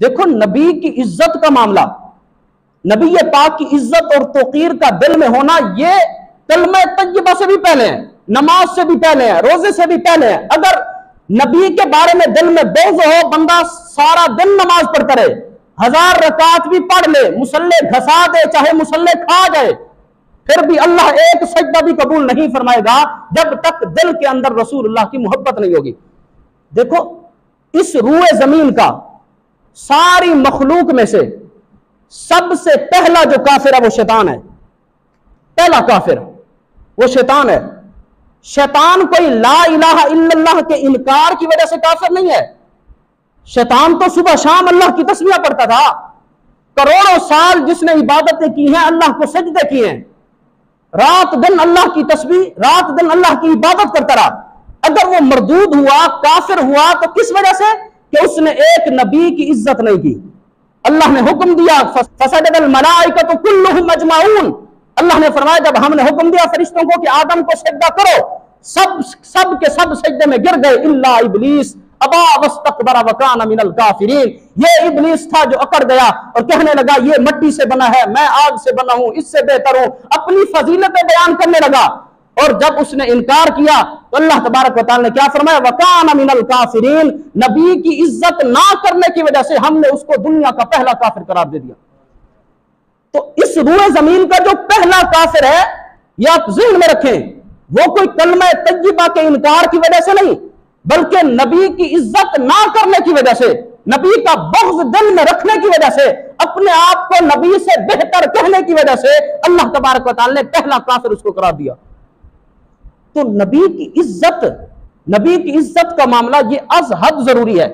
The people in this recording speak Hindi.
देखो, नबी की इज्जत का मामला, नबी पाक की इज्जत और तौकीर का दिल में होना, ये कलमा तय्यबा से भी पहले है, नमाज से भी पहले है, रोजे से भी पहले है। अगर नबी के बारे में दिल में बोझ हो, बंदा सारा दिन नमाज पढ़ता रहे, 1000 रकात भी पढ़ ले, मुसल्ले घसा दे, चाहे मुसल्ले खा जाए, फिर भी अल्लाह एक सजदा भी कबूल नहीं फरमाएगा जब तक दिल के अंदर रसूलुल्लाह की मोहब्बत नहीं होगी। देखो, इस रूए जमीन का सारी मखलूक में से सबसे पहला जो काफिर है वो शैतान है। पहला काफिर वो शैतान है। शैतान कोई ला इलाहा इल्लल्लाह के इनकार की वजह से काफिर नहीं है। शैतान तो सुबह शाम अल्लाह की तस्बीह पढ़ता था, करोड़ों साल जिसने इबादतें की हैं, अल्लाह को सजदे किए हैं, रात दिन अल्लाह की तस्बीह, रात दिन अल्लाह की इबादत करता रहा। अगर वो मरदूद हुआ, काफिर हुआ, तो किस वजह से? कि उसने एक नबी की इज्जत नहीं की। अल्लाह ने हुक्म दिया, फसजदल मलाइकतु कुल्लुहुम अजमाऊन, अल्लाह ने फरमाया, जब हमने हुक्म दिया फरिश्तों को कि आदम को सजदा करो, सब के सब सजदे में गिर गए, इल्ला इब्लीस अबा वस्तकबरा व काना मिनल काफिरीन। ये इब्लीस था जो अकड़ गया और कहने लगा ये मिट्टी से बना है, मैं आग से बना हूं, इससे बेहतर हूं, अपनी फजीलतें बयान करने लगा। और जब उसने इनकार किया तो अल्लाह तबारक व तआला ने क्या फरमाया? व काना मिनल काफिरीन। नबी की इज्जत ना करने की वजह से हमने उसको दुनिया का पहला काफिर करार दे दिया। तो इस रूए जमीन का जो पहला काफिर है, यह आप ज़हन में रखें, वो कोई कलमा तय्यबा के इनकार की वजह से नहीं, बल्कि नबी की इज्जत ना करने की वजह से, नबी का बग़्ज़ दिल में रखने की वजह से, अपने आप को नबी से बेहतर कहने की वजह से अल्लाह तबारक व तआला ने पहला काफिर उसको करार दिया। तो नबी की इज्जत का मामला ये अज़ हद जरूरी है।